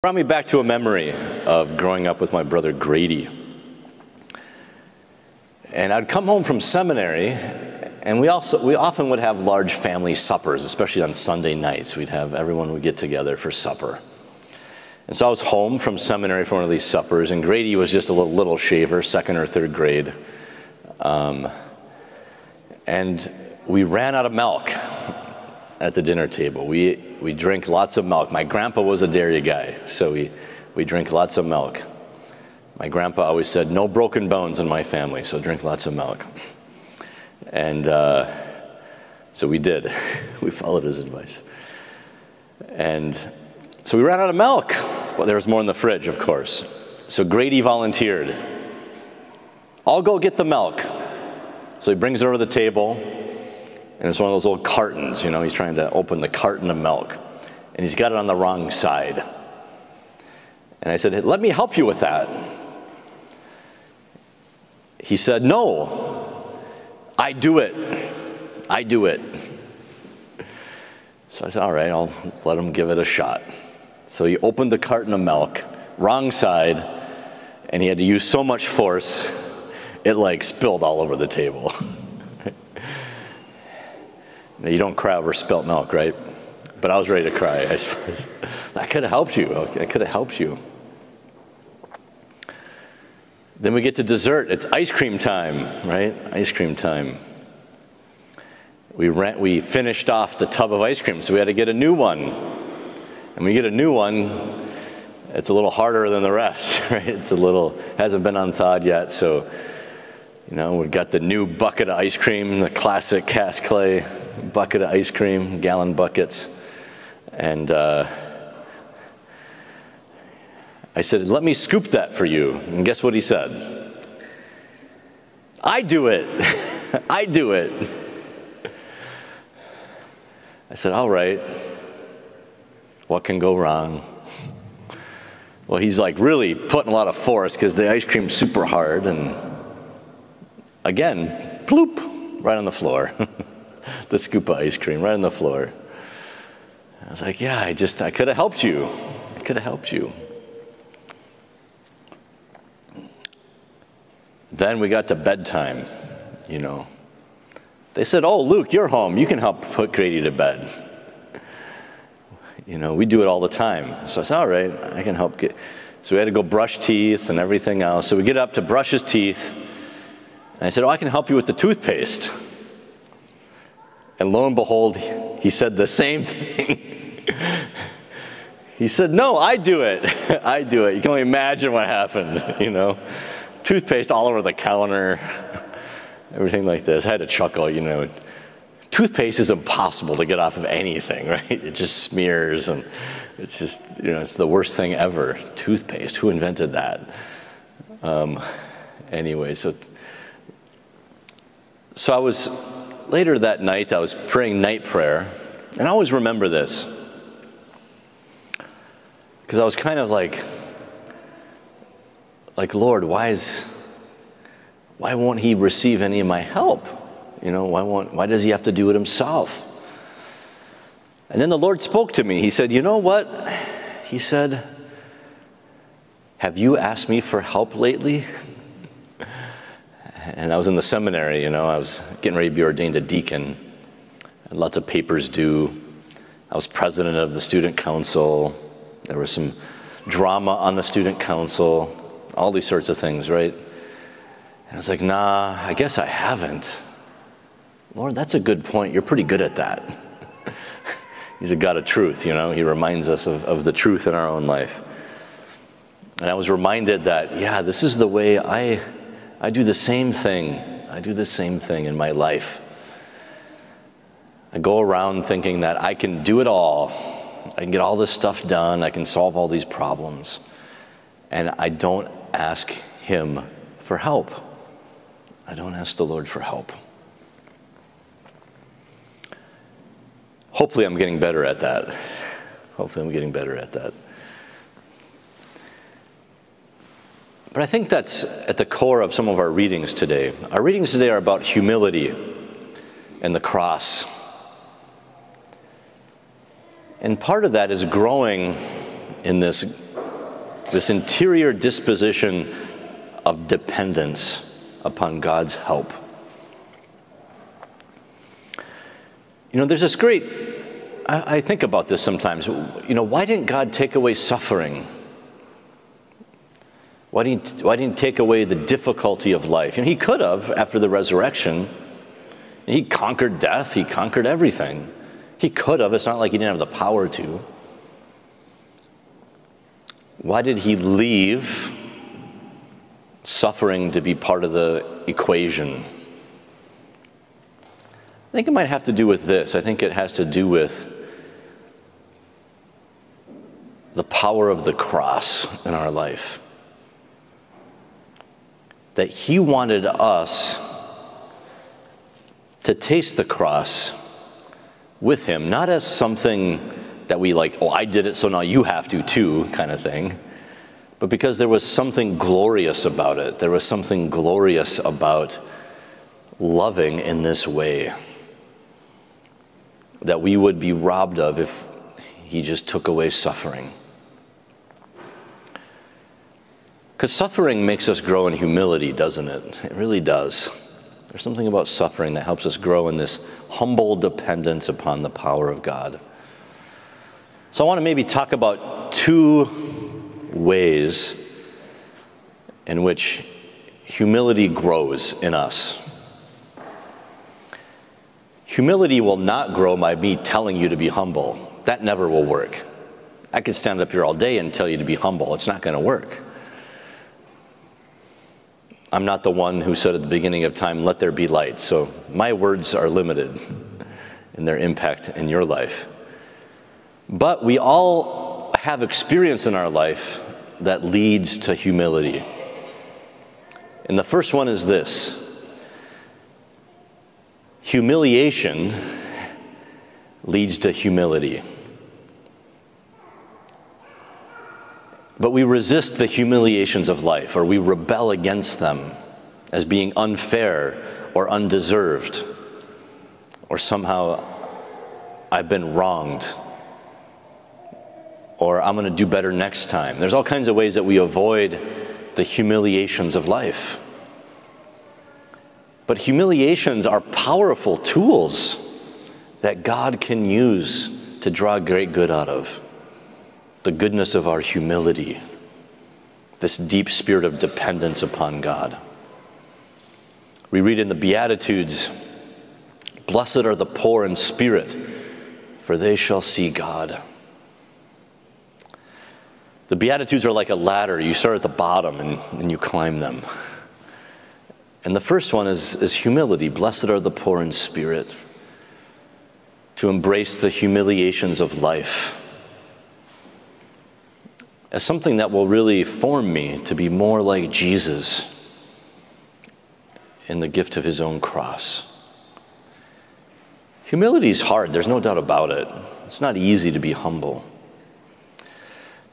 Brought me back to a memory of growing up with my brother Grady. And I'd come home from seminary, and we often would have large family suppers, especially on Sunday nights. Everyone would get together for supper. And so I was home from seminary for one of these suppers, and Grady was just a little shaver, second or third grade. And we ran out of milk at the dinner table. We drink lots of milk. My grandpa was a dairy guy, so we drink lots of milk. My grandpa always said, no broken bones in my family, so drink lots of milk. And so we did. We followed his advice. And so we ran out of milk, but there was more in the fridge, of course. So Grady volunteered. I'll go get the milk. So he brings it over to the table, and it's one of those old cartons, you know, he's trying to open the carton of milk, and he's got it on the wrong side. And I said, hey, let me help you with that. He said, no, I do it. I do it. So I said, all right, I'll let him give it a shot. So he opened the carton of milk, wrong side, and he had to use so much force, it like spilled all over the table. Now, you don't cry over spilt milk, right? But I was ready to cry. I could have helped you. I could have helped you. Then we get to dessert. It's ice cream time, right? Ice cream time. We finished off the tub of ice cream, so we had to get a new one. And when you get a new one, it's a little harder than the rest, right? Hasn't been unthawed yet, so, you know, we've got the new bucket of ice cream, the classic cast clay bucket of ice cream, gallon buckets. And I said, let me scoop that for you. And guess what he said? I do it. I do it. I said, all right. What can go wrong? Well, he's like really putting a lot of force because the ice cream's super hard. And again, bloop, right on the floor. The scoop of ice cream right on the floor. I was like, yeah, I could have helped you. I could have helped you. Then we got to bedtime, you know. They said, oh, Luke, you're home. You can help put Grady to bed. You know, we do it all the time. So I said, all right, I can help get. So we had to go brush teeth and everything else. So we get up to brush his teeth. And I said, oh, I can help you with the toothpaste. And lo and behold, he said the same thing. He said, no, I do it. I do it. You can only imagine what happened, you know. Toothpaste all over the counter, everything like this. I had to chuckle, you know. Toothpaste is impossible to get off of anything, right? It just smears, and it's just, you know, it's the worst thing ever. Toothpaste, who invented that? Anyway, so I was... Later that night, I was praying night prayer, and I always remember this, because I was kind of like, Lord, why won't he receive any of my help? You know, why does he have to do it himself? And then the Lord spoke to me. He said, you know what? He said, have you asked me for help lately? And I was in the seminary, you know, I was getting ready to be ordained a deacon. I had lots of papers due. I was president of the student council. There was some drama on the student council, all these sorts of things, right? And I was like, nah, I guess I haven't. Lord, that's a good point. You're pretty good at that. He's a God of truth, you know. He reminds us of the truth in our own life. And I was reminded that, yeah, this is the way I do the same thing. I do the same thing in my life. I go around thinking that I can do it all. I can get all this stuff done. I can solve all these problems. And I don't ask him for help. I don't ask the Lord for help. Hopefully I'm getting better at that. Hopefully I'm getting better at that. But I think that's at the core of some of our readings today. Our readings today are about humility and the cross. And part of that is growing in this this interior disposition of dependence upon God's help. You know, there's this great, I think about this sometimes, you know, why didn't God take away suffering? Why didn't he take away the difficulty of life? You know, he could have after the resurrection. He conquered death. He conquered everything. He could have. It's not like he didn't have the power to. Why did he leave suffering to be part of the equation? I think it might have to do with this. I think it has to do with the power of the cross in our life. That he wanted us to taste the cross with him, not as something that we like, oh, I did it, so now you have to too, kind of thing, but because there was something glorious about it. There was something glorious about loving in this way that we would be robbed of if he just took away suffering. Because suffering makes us grow in humility, doesn't it? It really does. There's something about suffering that helps us grow in this humble dependence upon the power of God. So I want to maybe talk about two ways in which humility grows in us. Humility will not grow by me telling you to be humble. That never will work. I could stand up here all day and tell you to be humble. It's not going to work. I'm not the one who said at the beginning of time, let there be light. So my words are limited in their impact in your life. But we all have experience in our life that leads to humility. And the first one is this: humiliation leads to humility. But we resist the humiliations of life, or we rebel against them as being unfair or undeserved, or somehow I've been wronged, or I'm going to do better next time. There's all kinds of ways that we avoid the humiliations of life. But humiliations are powerful tools that God can use to draw great good out of. The goodness of our humility, this deep spirit of dependence upon God. We read in the Beatitudes, "Blessed are the poor in spirit, for they shall see God." The Beatitudes are like a ladder. You start at the bottom and you climb them. And the first one is humility. Blessed are the poor in spirit. To embrace the humiliations of life as something that will really form me to be more like Jesus in the gift of his own cross. Humility is hard, there's no doubt about it. It's not easy to be humble.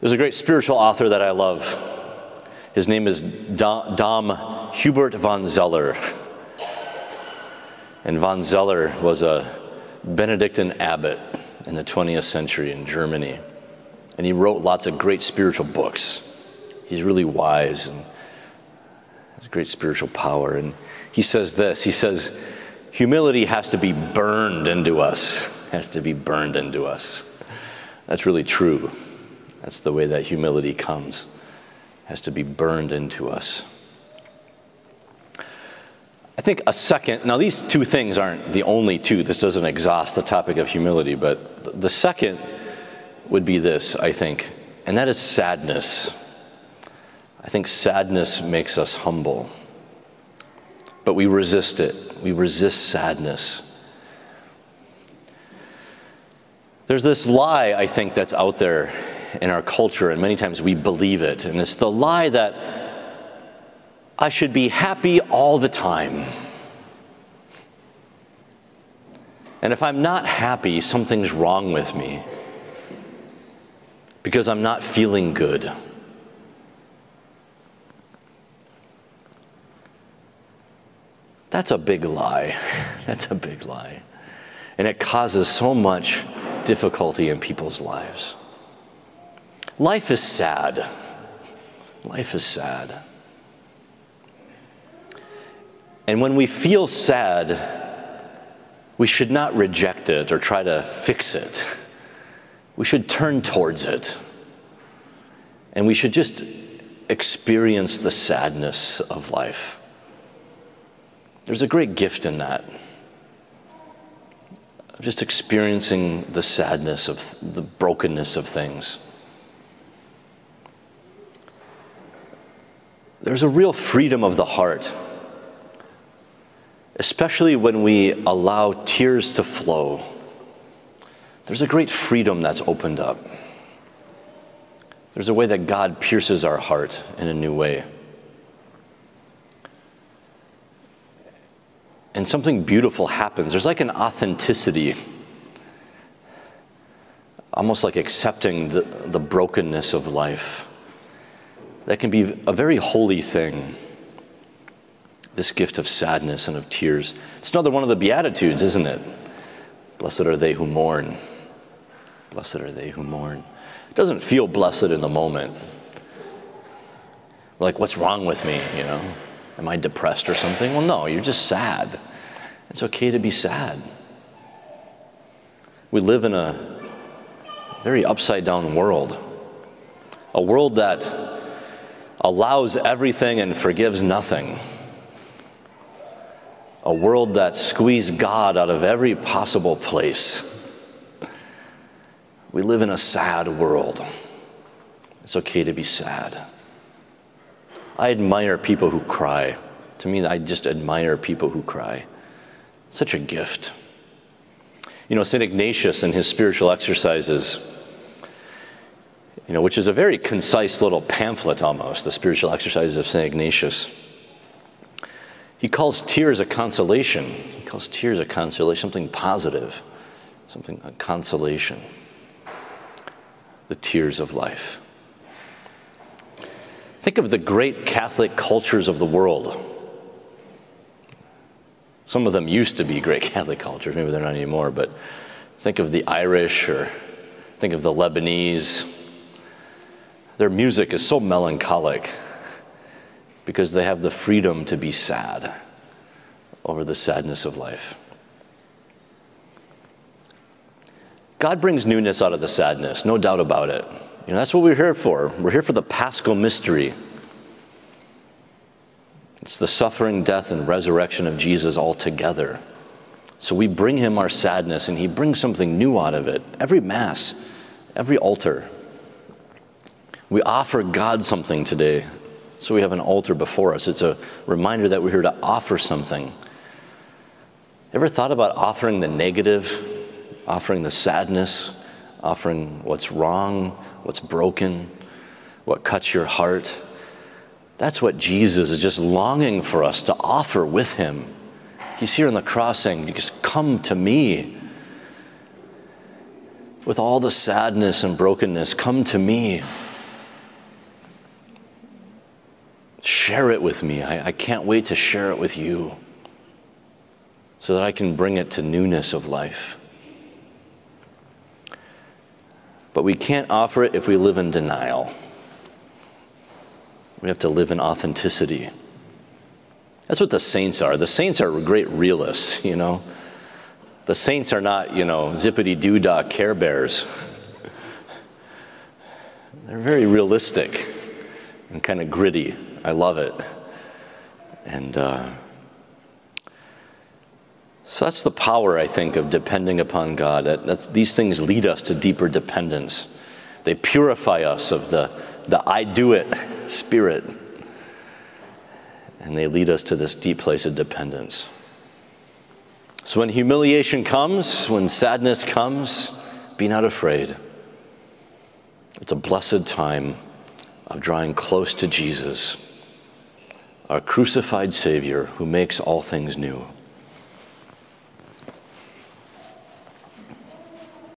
There's a great spiritual author that I love. His name is Dom Hubert von Zeller. And von Zeller was a Benedictine abbot in the 20th century in Germany. And he wrote lots of great spiritual books. He's really wise and has great spiritual power. And he says this, he says, humility has to be burned into us. Has to be burned into us. That's really true. That's the way that humility comes. Has to be burned into us. I think a second, now these two things aren't the only two. This doesn't exhaust the topic of humility, but the second would be this, I think, and that is sadness. I think sadness makes us humble, but we resist it. We resist sadness. There's this lie, I think, that's out there in our culture, and many times we believe it, and it's the lie that I should be happy all the time. And if I'm not happy, something's wrong with me, because I'm not feeling good. That's a big lie. That's a big lie. And it causes so much difficulty in people's lives. Life is sad. Life is sad. And when we feel sad, we should not reject it or try to fix it. We should turn towards it. And we should just experience the sadness of life. There's a great gift in that. Of just experiencing the sadness of the brokenness of things. There's a real freedom of the heart, especially when we allow tears to flow. There's a great freedom that's opened up. There's a way that God pierces our heart in a new way. And something beautiful happens. There's like an authenticity, almost like accepting the brokenness of life. That can be a very holy thing, this gift of sadness and of tears. It's another one of the Beatitudes, isn't it? Blessed are they who mourn. Blessed are they who mourn. It doesn't feel blessed in the moment. We're like, what's wrong with me, you know? Am I depressed or something? Well, no, you're just sad. It's okay to be sad. We live in a very upside-down world. A world that allows everything and forgives nothing. A world that squeezed God out of every possible place. We live in a sad world. It's okay to be sad. I admire people who cry. To me, I just admire people who cry. Such a gift. You know, St. Ignatius in his spiritual exercises, you know, which is a very concise little pamphlet almost, the spiritual exercises of St. Ignatius. He calls tears a consolation. He calls tears a consolation, something positive, something, a consolation. The tears of life. Think of the great Catholic cultures of the world. Some of them used to be great Catholic cultures, maybe they're not anymore, but think of the Irish or think of the Lebanese. Their music is so melancholic because they have the freedom to be sad over the sadness of life. God brings newness out of the sadness, no doubt about it. You know, that's what we're here for. We're here for the Paschal mystery. It's the suffering, death, and resurrection of Jesus all together. So we bring him our sadness, and he brings something new out of it. Every Mass, every altar. We offer God something today. So we have an altar before us. It's a reminder that we're here to offer something. Ever thought about offering the negative? Offering the sadness, offering what's wrong, what's broken, what cuts your heart. That's what Jesus is just longing for us to offer with him. He's here on the cross saying, just come to me. With all the sadness and brokenness, come to me. Share it with me. I can't wait to share it with you so that I can bring it to newness of life. But we can't offer it if we live in denial. We have to live in authenticity. That's what the saints are. The saints are great realists, you know. The saints are not, you know, zippity-doo-dah Care Bears. They're very realistic and kind of gritty. I love it. And so that's the power, I think, of depending upon God. These things lead us to deeper dependence. They purify us of the I do it spirit. And they lead us to this deep place of dependence. So when humiliation comes, when sadness comes, be not afraid. It's a blessed time of drawing close to Jesus, our crucified Savior who makes all things new.